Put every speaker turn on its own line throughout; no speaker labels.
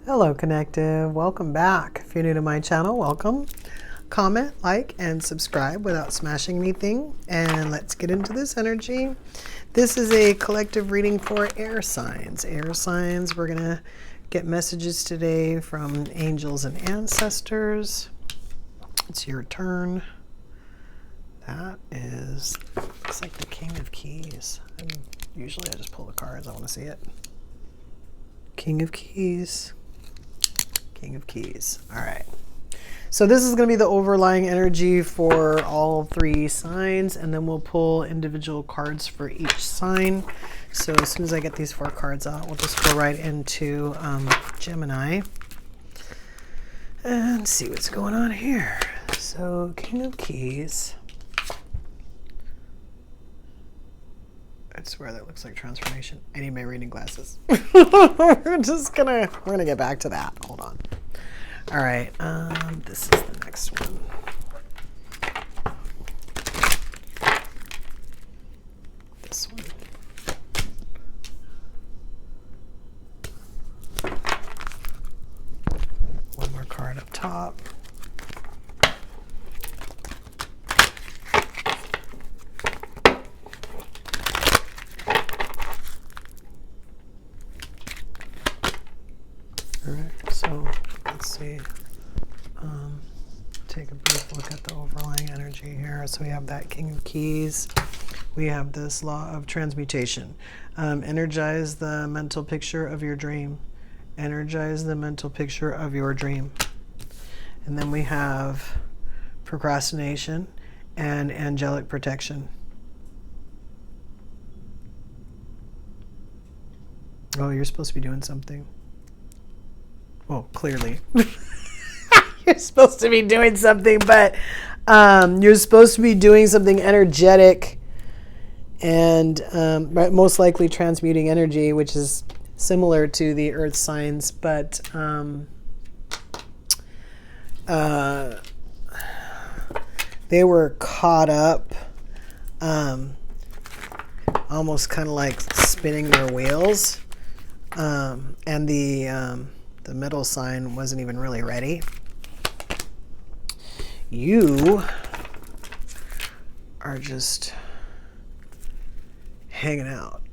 Hello, Connective. Welcome back. If you're new to my channel, welcome. Comment, like, and subscribe without smashing anything. And let's get into this energy. This is a collective reading for air signs. Air signs, we're going to get messages today from angels and ancestors. It's your turn. That is, looks like the King of Keys. And usually I just pull the cards. I want to see it. King of Keys. King of Keys. All right. So this is going to be the overlying energy for all three signs, and then we'll pull individual cards for each sign. So as soon as I get these four cards out, we'll just go right into Gemini and see what's going on here. So King of Keys. I swear that looks like transformation. I need my reading glasses. we're gonna get back to that. Hold on. All right, this is the next one. This one. One more card up top. Take a brief look at the overlying energy here. So we have that King of Keys. We have this law of transmutation. Energize the mental picture of your dream. Energize the mental picture of your dream. And then we have procrastination and angelic protection. Oh, you're supposed to be doing something. Well, clearly. You're supposed to be doing something, but you're supposed to be doing something energetic and most likely transmuting energy, which is similar to the earth signs, but they were caught up, almost kind of like spinning their wheels, and the middle sign wasn't even really ready. You are just hanging out.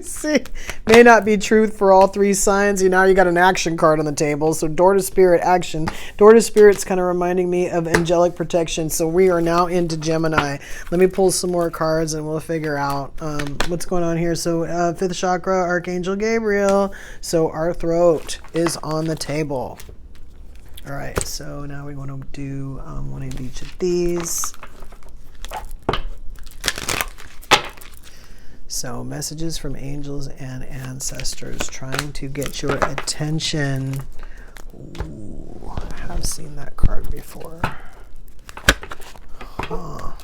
See, may not be truth for all three signs. Now you got an action card on the table. So door to spirit, action. Door to spirit's kind of reminding me of angelic protection. So we are now into Gemini. Let me pull some more cards and we'll figure out what's going on here. So fifth chakra, Archangel Gabriel. So our throat is on the table. All right, so now we want to do one of each of these. So messages from angels and ancestors trying to get your attention. Ooh, I have seen that card before. Huh.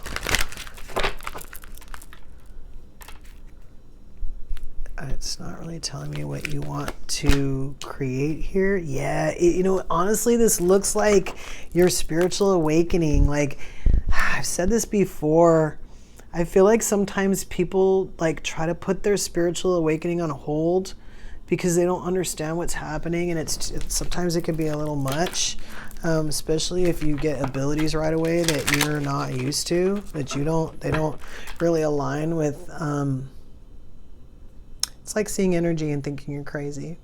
It's not really telling me what you want to create here. Yeah, honestly, this looks like your spiritual awakening. Like, I've said this before. I feel like sometimes people like try to put their spiritual awakening on hold because they don't understand what's happening, and it's sometimes it can be a little much, especially if you get abilities right away that you're not used to, that they don't really align with. It's like seeing energy and thinking you're crazy.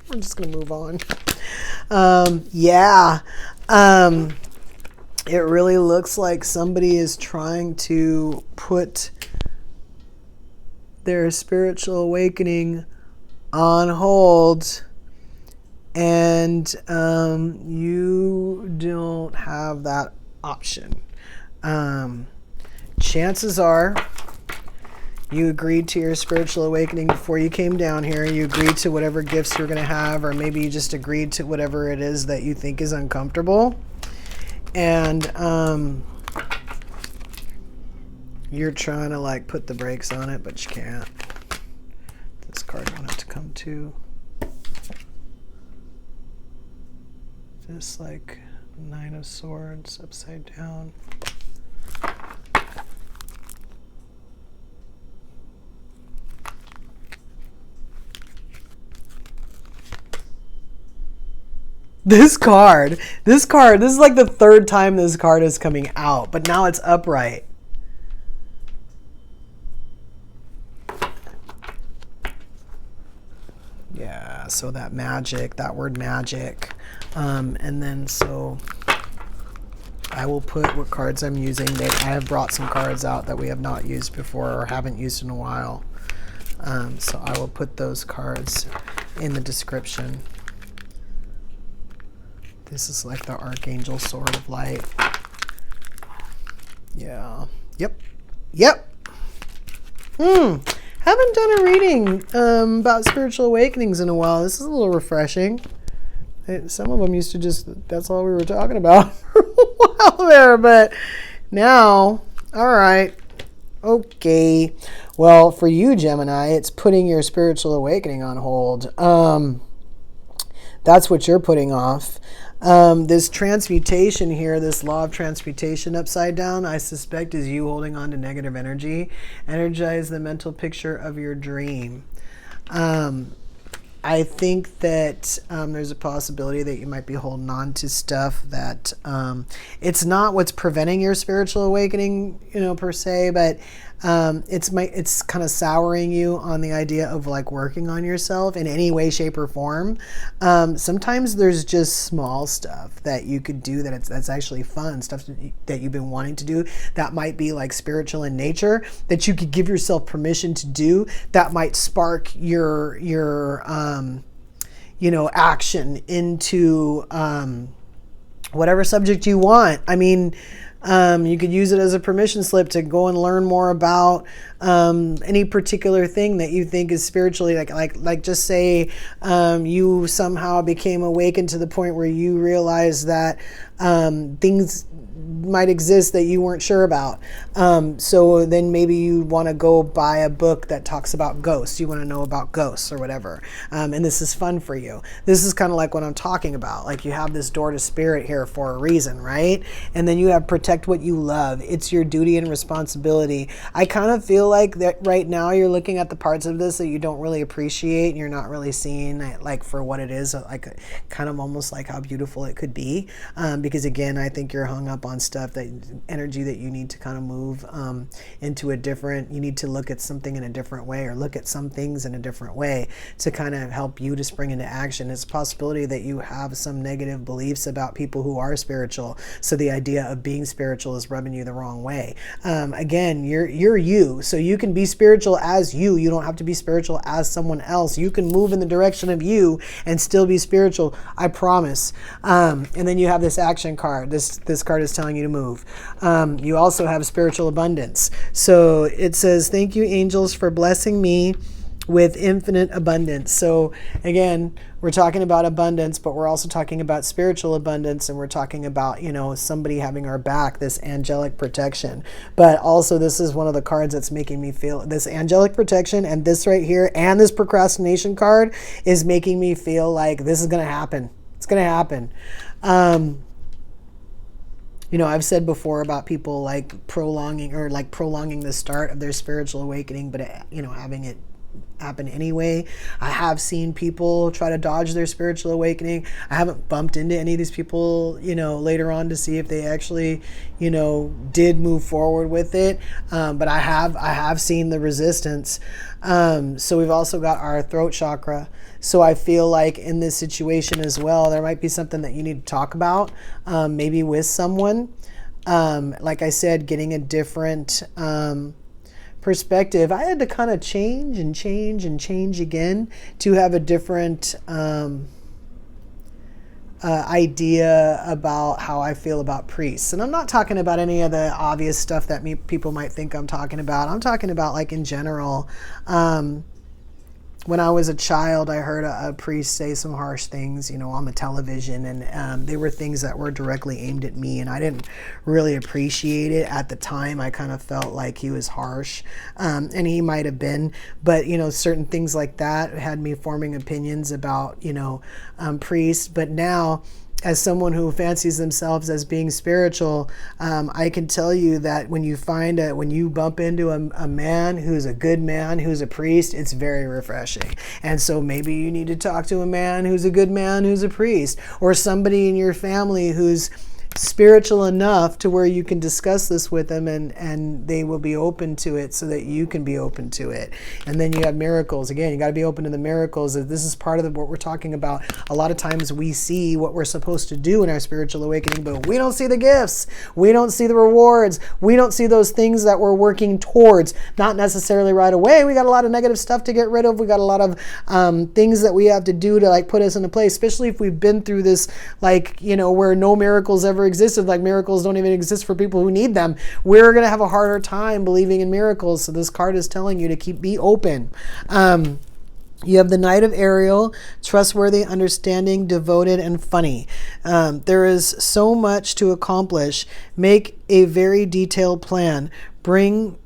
We're just going to move on. It really looks like somebody is trying to put their spiritual awakening on hold, and you don't have that option. Chances are you agreed to your spiritual awakening before you came down here. You agreed to whatever gifts you're going to have, or maybe you just agreed to whatever it is that you think is uncomfortable. And you're trying to like put the brakes on it, but you can't. This card wanted to come too. Just like Nine of Swords upside down. This card, this is like the third time this card is coming out, but now it's upright. Yeah, so that magic, that word magic. And then so I will put what cards I'm using. I have brought some cards out that we have not used before or haven't used in a while. So I will put those cards in the description. This is like the Archangel Sword of Light. Yeah. Yep. Haven't done a reading about spiritual awakenings in a while. This is a little refreshing. Some of them used to just, that's all we were talking about for a while there. But now, all right. Okay. Well, for you, Gemini, it's putting your spiritual awakening on hold. That's what you're putting off. This transmutation here, this law of transmutation upside down, I suspect is you holding on to negative energy. Energize the mental picture of your dream. I think that there's a possibility that you might be holding on to stuff that it's not what's preventing your spiritual awakening, per se, but it's kind of souring you on the idea of like working on yourself in any way, shape, or form. Sometimes there's just small stuff that you could do that's actually fun, stuff that you've been wanting to do that might be like spiritual in nature, that you could give yourself permission to do, that might spark your action into whatever subject you want. I mean, you could use it as a permission slip to go and learn more about any particular thing that you think is spiritually like just say you somehow became awakened to the point where you realize that things might exist that you weren't sure about. So then maybe you want to go buy a book that talks about ghosts. You want to know about ghosts or whatever. And this is fun for you. This is kind of like what I'm talking about. Like you have this door to spirit here for a reason, right? And then you have protect what you love. It's your duty and responsibility. I kind of feel like that right now you're looking at the parts of this that you don't really appreciate and you're not really seeing it like for what it is, like kind of almost like how beautiful it could be. Because again, I think you're hung up on stuff, that energy that you need to kind of move into a different, you need to look at something in a different way, or look at some things in a different way to kind of help you to spring into action. It's a possibility that you have some negative beliefs about people who are spiritual. So the idea of being spiritual is rubbing you the wrong way. Again, you're you. So you can be spiritual as you. You don't have to be spiritual as someone else. You can move in the direction of you and still be spiritual. I promise. And then you have this action card. This card is telling you to move. You also have spiritual abundance. So it says, thank you, angels, for blessing me with infinite abundance. So again, we're talking about abundance, but we're also talking about spiritual abundance, and we're talking about, somebody having our back, this angelic protection. But also this is one of the cards that's making me feel, this angelic protection and this right here and this procrastination card is making me feel like this is going to happen. It's going to happen. I've said before about people like prolonging the start of their spiritual awakening, but having it happen anyway. I have seen people try to dodge their spiritual awakening. I haven't bumped into any of these people, later on to see if they actually, did move forward with it. But I have seen the resistance. So we've also got our throat chakra. So I feel like in this situation as well, there might be something that you need to talk about, maybe with someone. Like I said, getting a different perspective. I had to kind of change again to have a different idea about how I feel about priests. And I'm not talking about any of the obvious stuff that people might think I'm talking about. I'm talking about like in general. When I was a child, I heard a priest say some harsh things, on the television, and they were things that were directly aimed at me, and I didn't really appreciate it at the time. I kind of felt like he was harsh, and he might have been, but certain things like that had me forming opinions about priests. But now as someone who fancies themselves as being spiritual, I can tell you that when you bump into a man who's a good man, who's a priest, it's very refreshing. And so maybe you need to talk to a man who's a good man, who's a priest, or somebody in your family who's spiritual enough to where you can discuss this with them, and they will be open to it so that you can be open to it. And then you have miracles. Again, you got to be open to the miracles. This is part of what we're talking about. A lot of times we see what we're supposed to do in our spiritual awakening, but we don't see the gifts. We don't see the rewards. We don't see those things that we're working towards. Not necessarily right away. We got a lot of negative stuff to get rid of. We got a lot of things that we have to do to like put us into place, especially if we've been through this, like, you know, where no miracles ever existed, like miracles don't even exist for people who need them. We're going to have a harder time believing in miracles. So this card is telling you to be open. You have the Knight of Ariel, trustworthy, understanding, devoted, and funny. There is so much to accomplish. Make a very detailed plan. Being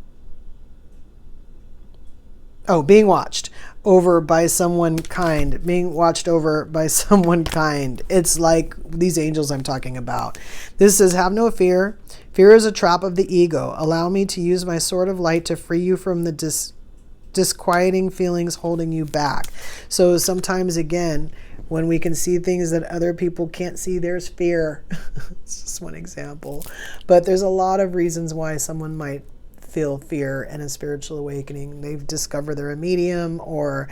watched over by someone kind. Being watched over by someone kind. It's like these angels I'm talking about. This says, have no fear. Fear is a trap of the ego. Allow me to use my sword of light to free you from the disquieting feelings holding you back. So sometimes, again, when we can see things that other people can't see, there's fear. It's just one example. But there's a lot of reasons why someone might feel fear and a spiritual awakening. They've discovered they're a medium, or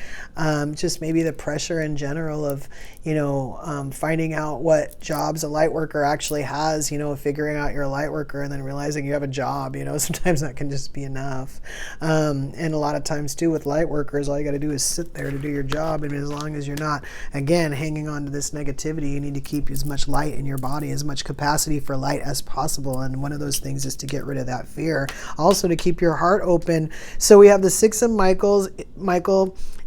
just maybe the pressure in general of, you know, finding out what jobs a light worker actually has, you know, figuring out you're a light worker and then realizing you have a job, you know, sometimes that can just be enough. And a lot of times too with light workers, all you got to do is sit there to do your job. I mean, as long as you're not, again, hanging on to this negativity, you need to keep as much light in your body, as much capacity for light as possible. And one of those things is to get rid of that fear. Also to keep your heart open. So we have the Six of Michael.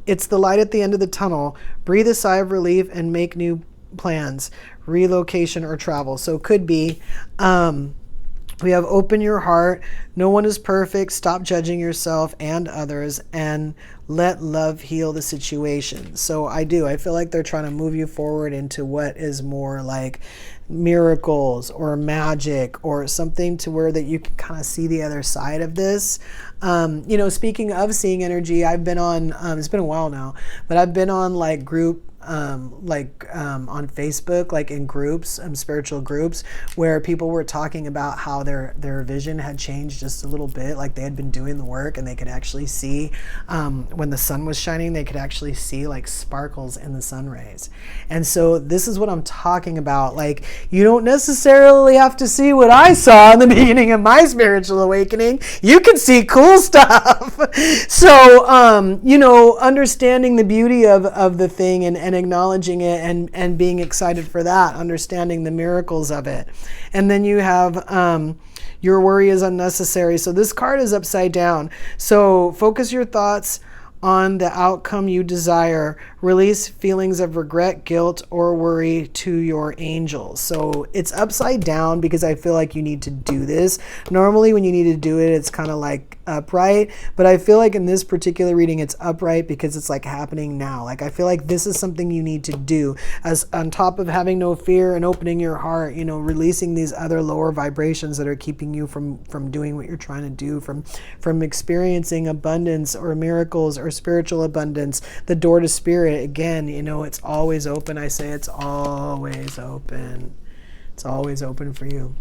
It's the light at the end of the tunnel. Breathe a sigh of relief and make new plans, relocation or travel. So it could be, we have open your heart. No one is perfect. Stop judging yourself and others, and let love heal the situation. So I feel like they're trying to move you forward into what is more like miracles or magic or something, to where that you can kind of see the other side of this. You know, speaking of seeing energy, I've been on, it's been a while now, but I've been on like group, on Facebook, like in groups, spiritual groups, where people were talking about how their vision had changed just a little bit. Like they had been doing the work and they could actually see, when the sun was shining, they could actually see like sparkles in the sun rays. And so this is what I'm talking about. Like, you don't necessarily have to see what I saw in the beginning of my spiritual awakening. You can see cool stuff. So, you know, understanding the beauty of the thing and acknowledging it and being excited for that, understanding the miracles of it. And then you have your worry is unnecessary. So this card is upside down. So focus your thoughts on the outcome you desire. Release feelings of regret, guilt, or worry to your angels. So it's upside down because I feel like you need to do this. Normally when you need to do it, it's kind of like upright, but I feel like in this particular reading it's upright because it's like happening now. Like I feel like this is something you need to do, as on top of having no fear and opening your heart, you know, releasing these other lower vibrations that are keeping you from doing what you're trying to do, from experiencing abundance or miracles or spiritual abundance. The door to spirit, again, you know, it's always open. I say it's always open. It's always open for you.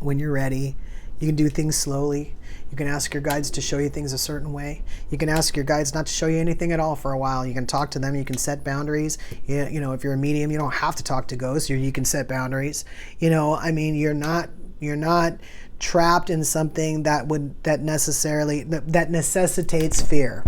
When you're ready, you can do things slowly. You can ask your guides to show you things a certain way. You can ask your guides not to show you anything at all for a while. You can talk to them. You can set boundaries. You know, if you're a medium, you don't have to talk to ghosts. You can set boundaries. You know, I mean, you're not trapped in something that necessitates fear.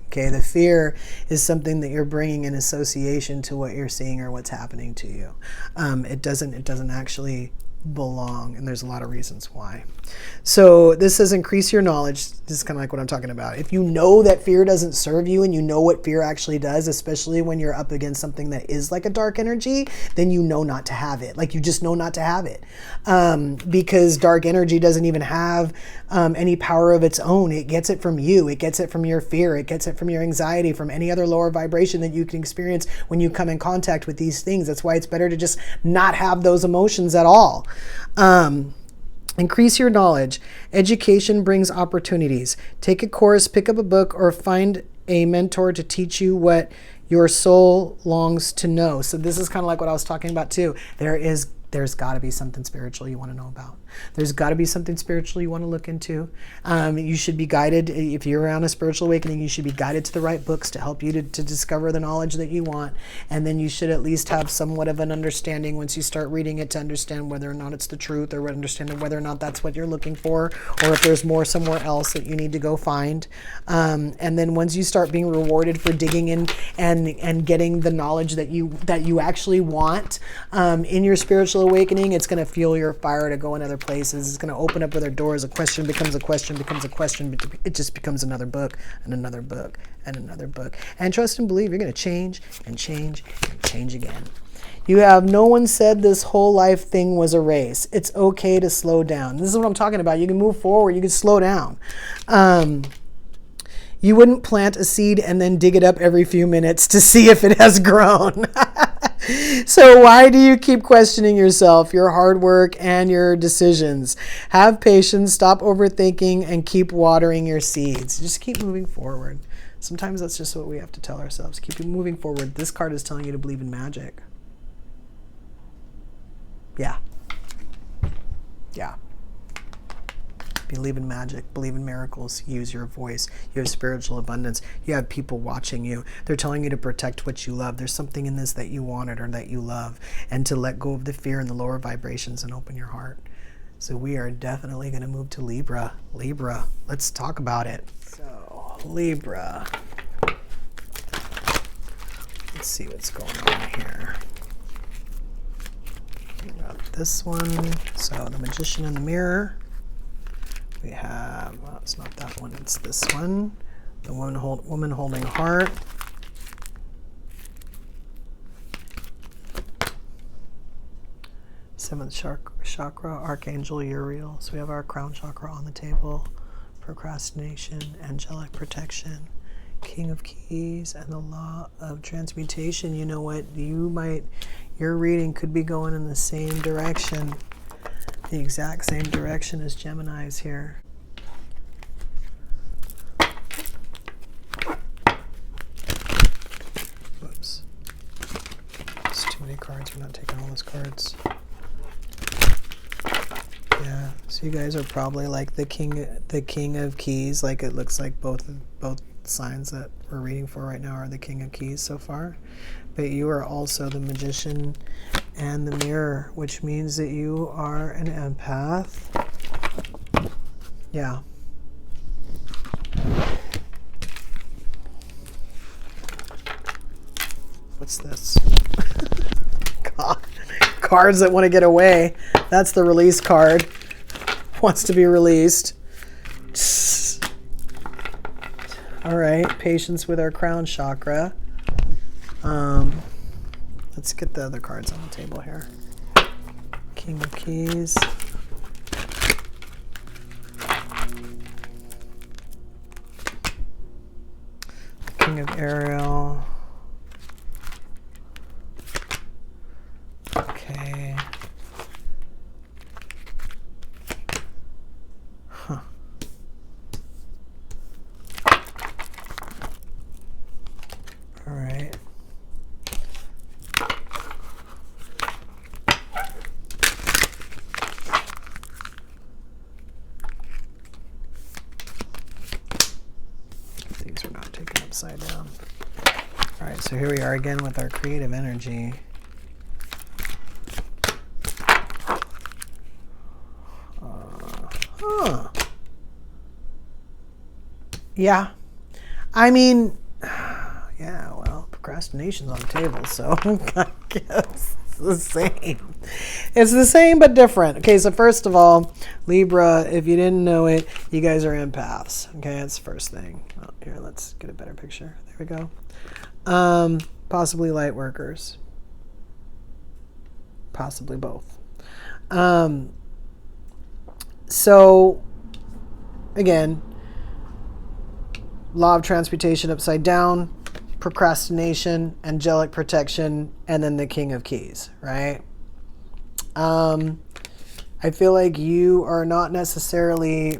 Okay, the fear is something that you're bringing in association to what you're seeing or what's happening to you. It doesn't actually belong. And there's a lot of reasons why. So this says increase your knowledge. This is kind of like what I'm talking about. If you know that fear doesn't serve you and you know what fear actually does, especially when you're up against something that is like a dark energy, then you know not to have it. Like you just know not to have it. Because dark energy doesn't even have any power of its own. It gets it from you. It gets it from your fear. It gets it from your anxiety, from any other lower vibration that you can experience when you come in contact with these things. That's why it's better to just not have those emotions at all. Increase your knowledge. Education brings opportunities. Take a course, pick up a book, or find a mentor to teach you what your soul longs to know. So this is kind of like what I was talking about too. There's got to be something spiritual you want to know about. There's got to be something spiritual you want to look into. You should be guided, if you're on a spiritual awakening, you should be guided to the right books to help you to discover the knowledge that you want. And then you should at least have somewhat of an understanding once you start reading it to understand whether or not it's the truth, or understanding whether or not that's what you're looking for, or if there's more somewhere else that you need to go find. And then once you start being rewarded for digging in and getting the knowledge that you actually want in your spiritual awakening, it's going to fuel your fire to go in other places. It's going to open up other doors. A question becomes a question, becomes a question. It just becomes another book and another book and another book. And trust and believe you're going to change and change and change again. You have no one said this whole life thing was a race. It's okay to slow down. This is what I'm talking about. You can move forward. You can slow down. You wouldn't plant a seed and then dig it up every few minutes to see if it has grown. So why do you keep questioning yourself, your hard work, and your decisions? Have patience, stop overthinking, and keep watering your seeds. Just keep moving forward. Sometimes that's just what we have to tell ourselves. Keep moving forward. This card is telling you to believe in magic. Yeah. Yeah. Believe in magic, believe in miracles, use your voice. You have spiritual abundance. You have people watching you. They're telling you to protect what you love. There's something in this that you wanted or that you love, and to let go of the fear and the lower vibrations and open your heart. So we are definitely going to move to Libra. Libra, let's talk about it. So Libra. Let's see what's going on here. We got this one. So the Magician in the Mirror. We have, well, it's not that one, it's this one. The woman holding heart. Seventh chakra, Archangel Uriel. So we have our crown chakra on the table. Procrastination, angelic protection, King of Keys, and the law of transmutation. You know what? Your reading could be going in the same direction. The exact same direction as Gemini's here. Whoops. There's too many cards. We're not taking all those cards. Yeah. So you guys are probably like the king of keys. Like it looks like both signs that we're reading for right now are the King of Keys so far. But you are also the Magician and the Mirror, which means that you are an empath. Yeah. What's this? God. Cards that want to get away. That's the release card. Wants to be released. All right. Patience with our crown chakra. Let's get the other cards on the table here. King of Keys. King of Ariel. Okay. Huh. All right. These are not taken upside down. All right, so here we are again with our creative energy. Yeah. I mean, yeah, well, procrastination's on the table, so I guess. the same. It's the same but different. Okay, so first of all, Libra, if you didn't know it, you guys are empaths. Okay, that's the first thing. Oh, here, let's get a better picture. There we go. Possibly light workers. Possibly both. So, again, law of transmutation upside down, procrastination, angelic protection, and then the King of Keys, right? I feel like you are not necessarily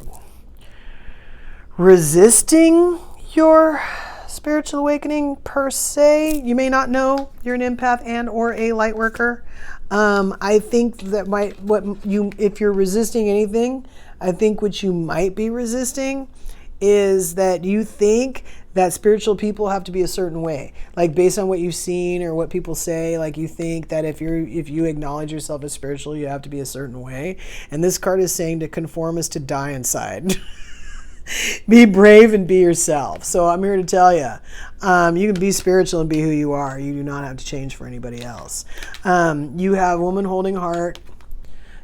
resisting your spiritual awakening per se. You may not know you're an empath and or a light worker. I think that if you're resisting anything, I think what you might be resisting is that you think that spiritual people have to be a certain way, like based on what you've seen or what people say. Like you think that if you acknowledge yourself as spiritual, you have to be a certain way. And this card is saying to conform is to die inside. Be brave and be yourself. So I'm here to tell you, you can be spiritual and be who you are. You do not have to change for anybody else. You have woman holding heart.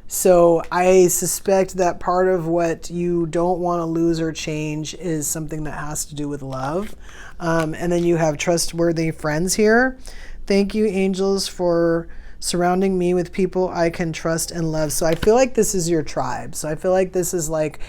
So I suspect that part of what you don't want to lose or change is something that has to do with love. And then you have trustworthy friends here. Thank you, angels, for surrounding me with people I can trust and love. So I feel like this is your tribe. So I feel like this is like,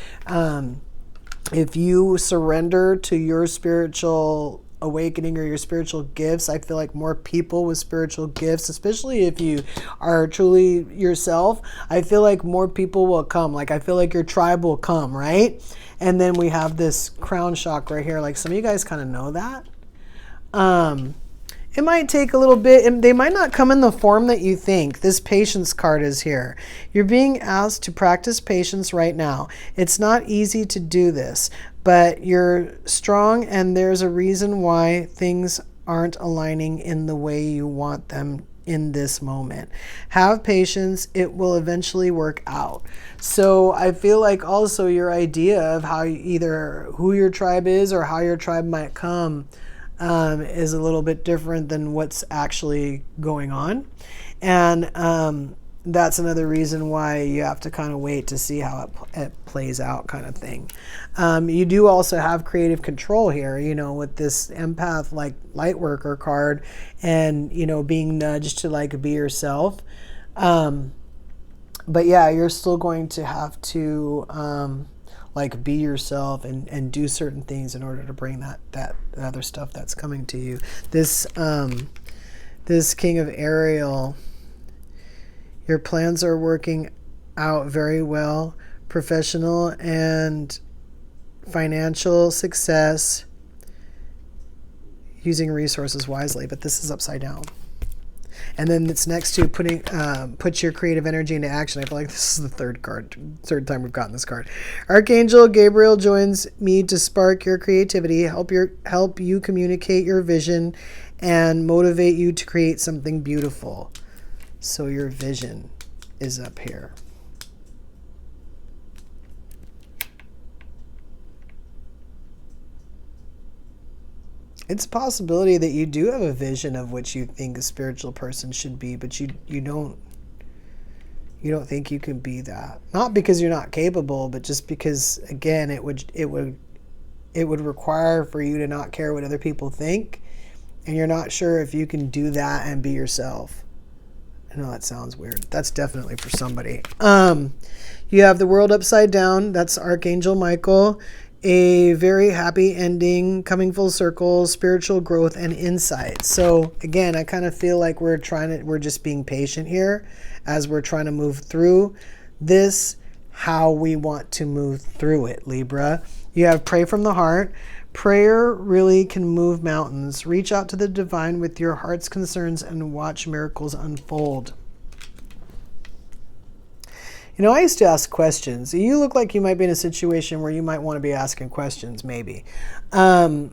if you surrender to your spiritual awakening or your spiritual gifts, I feel like more people with spiritual gifts, especially if you are truly yourself, I feel like more people will come. Like I feel like your tribe will come, right? And then we have this crown chakra right here. Like some of you guys kind of know that. It might take a little bit, and they might not come in the form that you think. This patience card is here. You're being asked to practice patience right now. It's not easy to do this, but you're strong, and there's a reason why things aren't aligning in the way you want them in this moment. Have patience. It will eventually work out. So I feel like also your idea of how either who your tribe is or how your tribe might come is a little bit different than what's actually going on. And that's another reason why you have to kind of wait to see how it plays out, kind of thing. You do also have creative control here, you know, with this empath like light worker card and, you know, being nudged to like be yourself. But yeah, you're still going to have to like be yourself and do certain things in order to bring that other stuff that's coming to you. This this King of Ariel, your plans are working out very well. Professional and financial success, using resources wisely, but this is upside down. And then it's next to put your creative energy into action. I feel like this is the third time we've gotten this card. Archangel Gabriel joins me to spark your creativity, help you communicate your vision, and motivate you to create something beautiful. So your vision is up here. It's a possibility that you do have a vision of what you think a spiritual person should be, but you don't think you can be that. Not because you're not capable, but just because, again, it would require for you to not care what other people think, and you're not sure if you can do that and be yourself. I know that sounds weird. That's definitely for somebody. You have the world upside down. That's Archangel Michael. A very happy ending, coming full circle, spiritual growth and insight. So again, I kind of feel like we're just being patient here as we're trying to move through this, how we want to move through it, Libra. You have pray from the heart. Prayer really can move mountains. Reach out to the divine with your heart's concerns and watch miracles unfold. You know, I used to ask questions. You look like you might be in a situation where you might want to be asking questions, maybe. I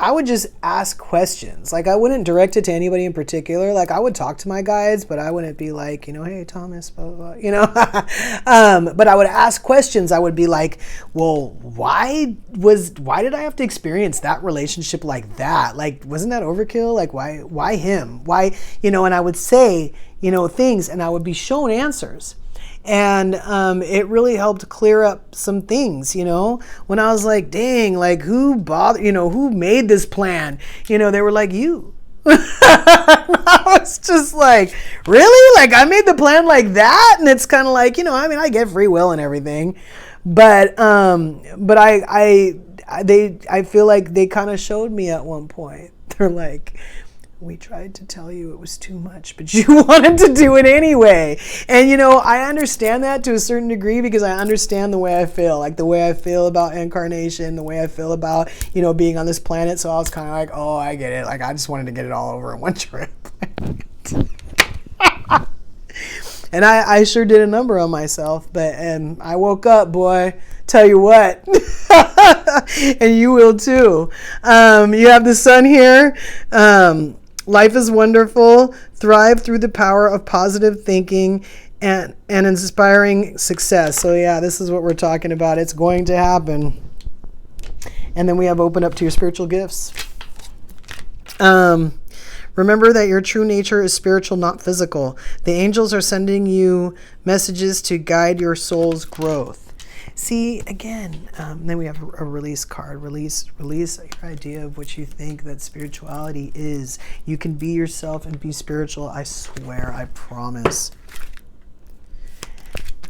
I would just ask questions. Like, I wouldn't direct it to anybody in particular. Like, I would talk to my guides, but I wouldn't be like, you know, hey, Thomas, blah, blah, blah, you know. But I would ask questions. I would be like, well, why did I have to experience that relationship like that? Like, wasn't that overkill? Like, why him? Why, you know, and I would say, you know, things, and I would be shown answers. And it really helped clear up some things, you know, when I was like, dang, like who made this plan? You know, they were like, you. I was just like, really? Like, I made the plan like that? And it's kind of like, you know, I mean, I get free will and everything, but I feel like they kind of showed me at one point. They're like, we tried to tell you it was too much, but you wanted to do it anyway. And, you know, I understand that to a certain degree because I understand the way I feel, like the way I feel about incarnation, the way I feel about, you know, being on this planet. So I was kind of like, oh, I get it. Like, I just wanted to get it all over in one trip. And I sure did a number on myself, and I woke up, boy, tell you what, and you will too. You have the sun here. Life is wonderful. Thrive through the power of positive thinking and inspiring success. So yeah, this is what we're talking about. It's going to happen. And then we have open up to your spiritual gifts. Remember that your true nature is spiritual, not physical. The angels are sending you messages to guide your soul's growth. See, again, then we have a release card. Release your idea of what you think that spirituality is. You can be yourself and be spiritual. I swear, I promise.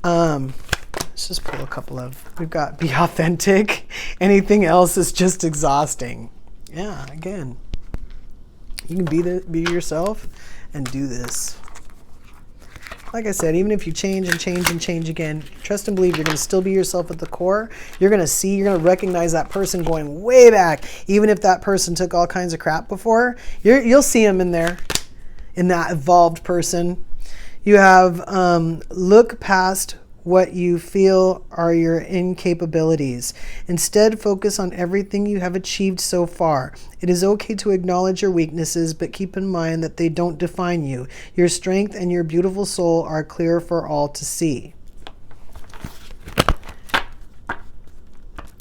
Let's just pull a couple of, we've got be authentic. Anything else is just exhausting. Yeah, again, you can be yourself and do this. Like I said, even if you change and change and change again, trust and believe you're going to still be yourself at the core. You're going to recognize that person going way back. Even if that person took all kinds of crap before, you'll see them in there, in that evolved person. You have look past what you feel are your incapabilities. Instead, focus on everything you have achieved so far. It is okay to acknowledge your weaknesses, but keep in mind that they don't define you. Your strength and your beautiful soul are clear for all to see.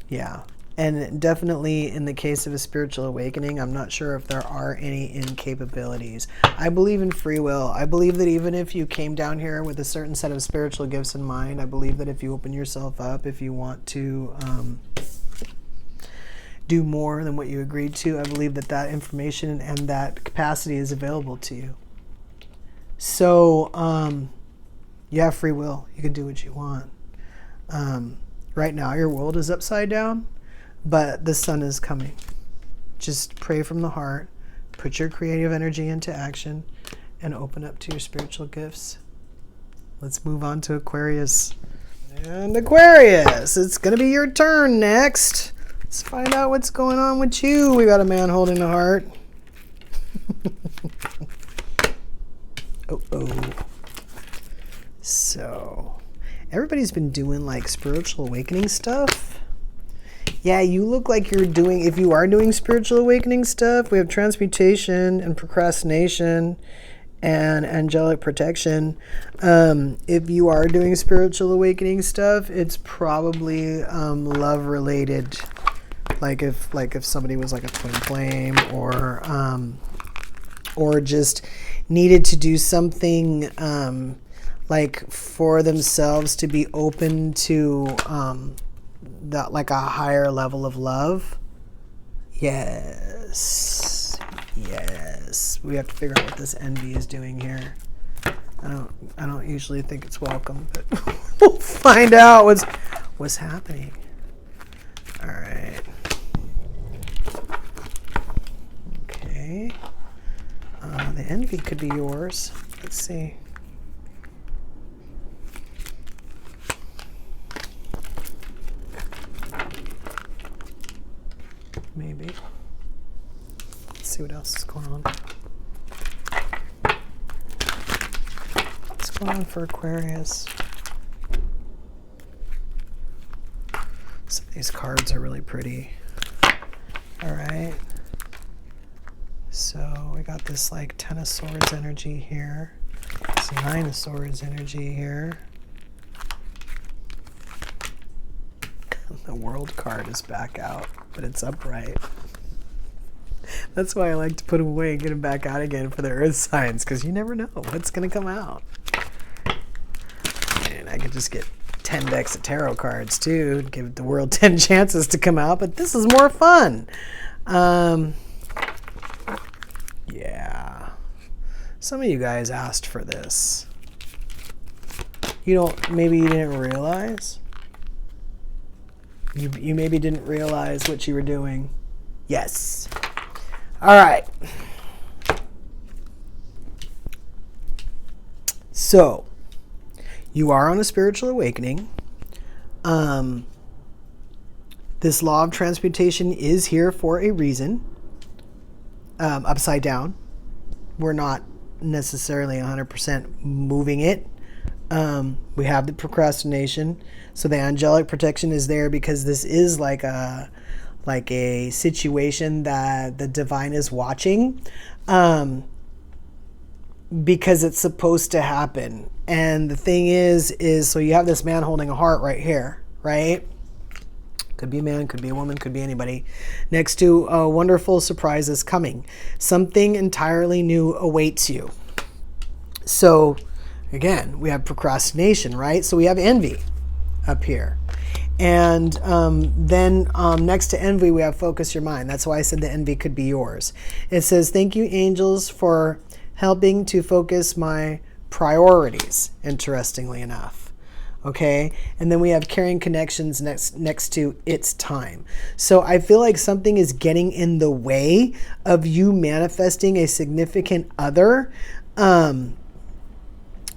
Yeah. And definitely in the case of a spiritual awakening, I'm not sure if there are any incapabilities. I believe in free will. I believe that even if you came down here with a certain set of spiritual gifts in mind, I believe that if you open yourself up, if you want to do more than what you agreed to, I believe that that information and that capacity is available to you. So you have free will. You can do what you want. Right now, your world is upside down. But the sun is coming. Just pray from the heart. Put your creative energy into action and open up to your spiritual gifts. Let's move on to Aquarius. And Aquarius, it's going to be your turn next. Let's find out what's going on with you. We got a man holding the heart. Oh. So, everybody's been doing like spiritual awakening stuff. Yeah, you look like you're doing, if you are doing spiritual awakening stuff, we have transmutation and procrastination and angelic protection. If you are doing spiritual awakening stuff, it's probably love related. Like if somebody was like a twin flame or just needed to do something like for themselves to be open to that, like a higher level of love. Yes. We have to figure out what this envy is doing here. I don't usually think it's welcome, but we'll find out what's happening. All right. Okay. The envy could be yours. Let's see. Maybe. Let's see what else is going on. What's going on for Aquarius? Some of these cards are really pretty. All right. So we got this like 10 of Swords energy here. This 9 of Swords energy here. The World card is back out, but it's upright. That's why I like to put them away and get them back out again for the earth signs, because you never know what's going to come out. And I could just get 10 decks of tarot cards too, give the world 10 chances to come out, but this is more fun. Yeah. Some of you guys asked for this. Maybe you didn't realize. You maybe didn't realize what you were doing. Yes. All right. So, you are on a spiritual awakening. This law of transmutation is here for a reason. Upside down. We're not necessarily 100% moving it. We have the procrastination. So the angelic protection is there because this is like a situation that the divine is watching, because it's supposed to happen. And the thing is so you have this man holding a heart right here, right? Could be a man, could be a woman, could be anybody. Next to a wonderful surprise is coming. Something entirely new awaits you. So again, we have procrastination, right? So we have envy up here. And then next to envy, we have focus your mind. That's why I said the envy could be yours. It says, thank you, angels, for helping to focus my priorities, interestingly enough. Okay, and then we have carrying connections next to it's time. So I feel like something is getting in the way of you manifesting a significant other.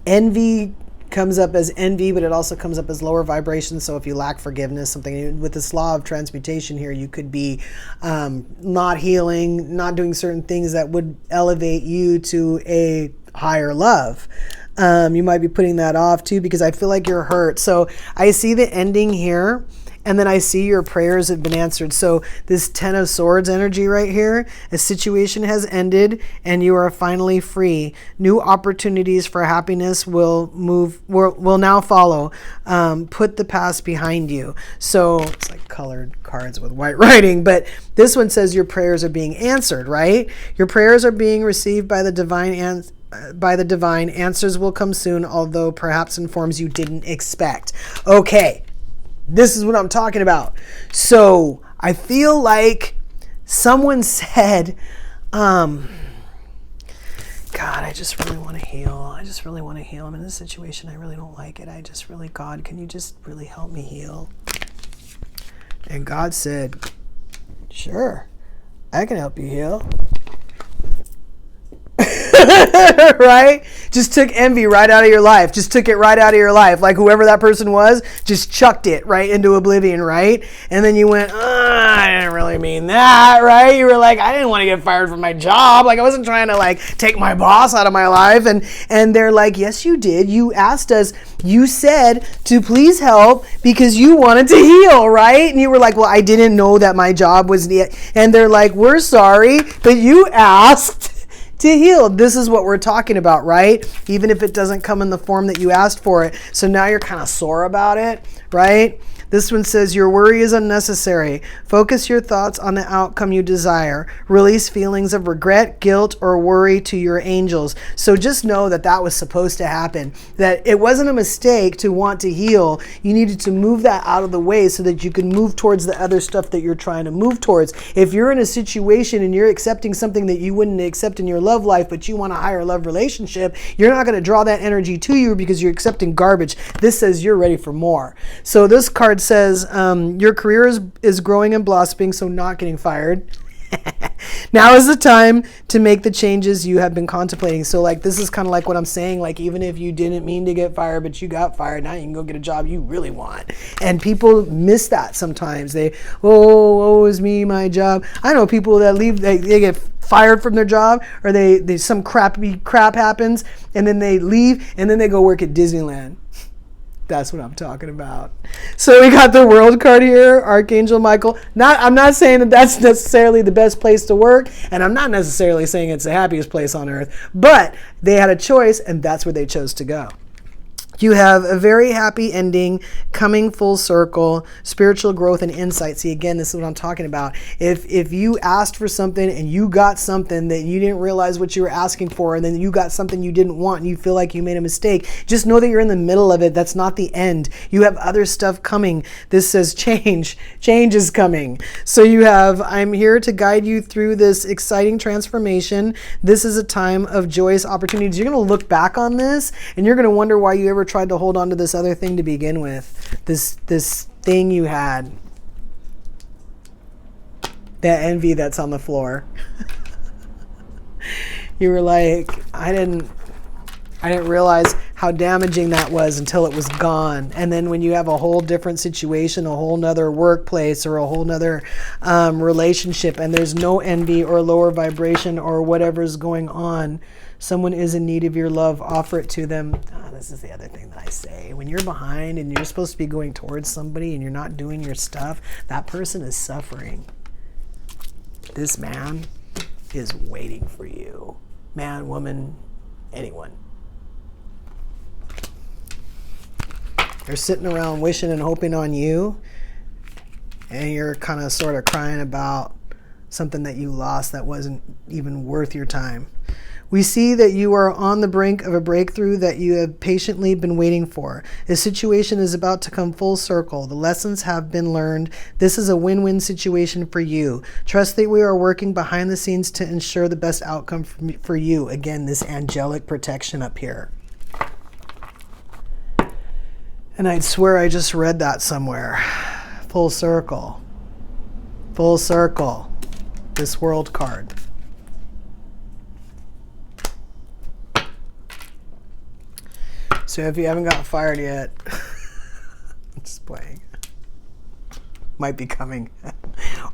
Envy comes up as envy, but it also comes up as lower vibration. So if you lack forgiveness, something with this law of transmutation here, you could be not healing, not doing certain things that would elevate you to a higher love. You might be putting that off too, because I feel like you're hurt. So I see the ending here, and then I see your prayers have been answered. So this 10 of Swords energy right here, a situation has ended and you are finally free. New opportunities for happiness will now follow. Put the past behind you. So it's like colored cards with white writing, but this one says your prayers are being answered, right? Your prayers are being received by the divine answers will come soon, although perhaps in forms you didn't expect. Okay. This is what I'm talking about. So I feel like someone said, God, I just really want to heal. I just really want to heal. I'm in this situation. I really don't like it. God, can you just really help me heal? And God said, sure, I can help you heal. Right? Just took envy right out of your life. Just took it right out of your life. Like whoever that person was, just chucked it right into oblivion, right? And then you went, I didn't really mean that, right? You were like, I didn't want to get fired from my job. Like I wasn't trying to like take my boss out of my life. And they're like, yes, you did. You asked us, you said to please help because you wanted to heal, right? And you were like, well, I didn't know that my job was and they're like, we're sorry, but you asked to heal. This is what we're talking about, right? Even if it doesn't come in the form that you asked for it. So now you're kind of sore about it, right? This one says, your worry is unnecessary. Focus your thoughts on the outcome you desire. Release feelings of regret, guilt, or worry to your angels. So just know that that was supposed to happen. That it wasn't a mistake to want to heal. You needed to move that out of the way so that you can move towards the other stuff that you're trying to move towards. If you're in a situation and you're accepting something that you wouldn't accept in your love life, but you want a higher love relationship, you're not going to draw that energy to you because you're accepting garbage. This says you're ready for more. So this card says your career is growing and blossoming, so not getting fired. Now is the time to make the changes you have been contemplating. So like this is kind of like what I'm saying, like even if you didn't mean to get fired but you got fired, now you can go get a job you really want. And people miss that sometimes. They woe is me, my job. I know people that leave, they get fired from their job, or they some crap happens and then they leave and then they go work at Disneyland. That's what I'm talking about. So we got the World card here, Archangel Michael. I'm not saying that that's necessarily the best place to work, and I'm not necessarily saying it's the happiest place on earth, but they had a choice, and that's where they chose to go. You have a very happy ending, coming full circle, spiritual growth and insight. See, again, this is what I'm talking about. If you asked for something and you got something that you didn't realize what you were asking for, and then you got something you didn't want and you feel like you made a mistake, just know that you're in the middle of it. That's not the end. You have other stuff coming. This says change. Change is coming. So you have, I'm here to guide you through this exciting transformation. This is a time of joyous opportunities. You're going to look back on this and you're going to wonder why you ever tried to hold on to this other thing to begin with. This thing you had. That envy that's on the floor. You were like, I didn't realize how damaging that was until it was gone. And then when you have a whole different situation, a whole nother workplace or a whole nother relationship, and there's no envy or lower vibration or whatever's going on, someone is in need of your love, offer it to them. This is the other thing that I say. When you're behind and you're supposed to be going towards somebody and you're not doing your stuff, that person is suffering. This man is waiting for you. Man, woman, anyone. They're sitting around wishing and hoping on you, and you're kind of sort of crying about something that you lost that wasn't even worth your time. We see that you are on the brink of a breakthrough that you have patiently been waiting for. The situation is about to come full circle. The lessons have been learned. This is a win-win situation for you. Trust that we are working behind the scenes to ensure the best outcome for you. Again, this angelic protection up here. And I'd swear I just read that somewhere. Full circle. Full circle. This World card. So if you haven't got fired yet, I'm just playing. Might be coming.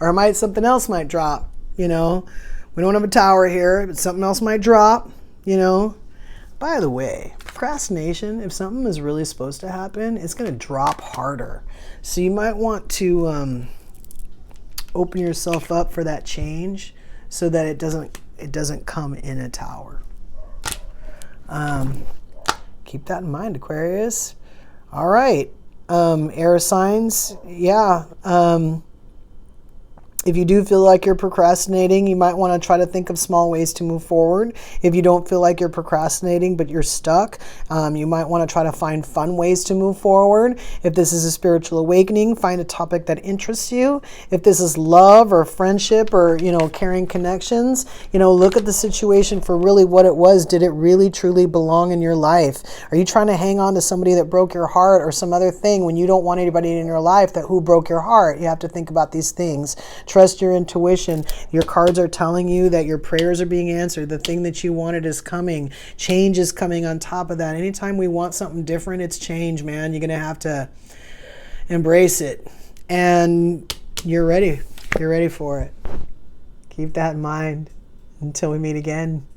Or something else might drop, you know. We don't have a tower here, but something else might drop, you know. By the way, procrastination, if something is really supposed to happen, it's going to drop harder. So you might want to open yourself up for that change so that it doesn't come in a tower. Keep that in mind, Aquarius. All right. Air signs. Yeah. If you do feel like you're procrastinating, you might want to try to think of small ways to move forward. If you don't feel like you're procrastinating, but you're stuck, you might want to try to find fun ways to move forward. If this is a spiritual awakening, find a topic that interests you. If this is love or friendship or, caring connections, look at the situation for really what it was. Did it really, truly belong in your life? Are you trying to hang on to somebody that broke your heart or some other thing when you don't want anybody in your life who broke your heart? You have to think about these things. Trust your intuition. Your cards are telling you that your prayers are being answered. The thing that you wanted is coming. Change is coming on top of that. Anytime we want something different, it's change, man. You're going to have to embrace it. And you're ready. You're ready for it. Keep that in mind until we meet again.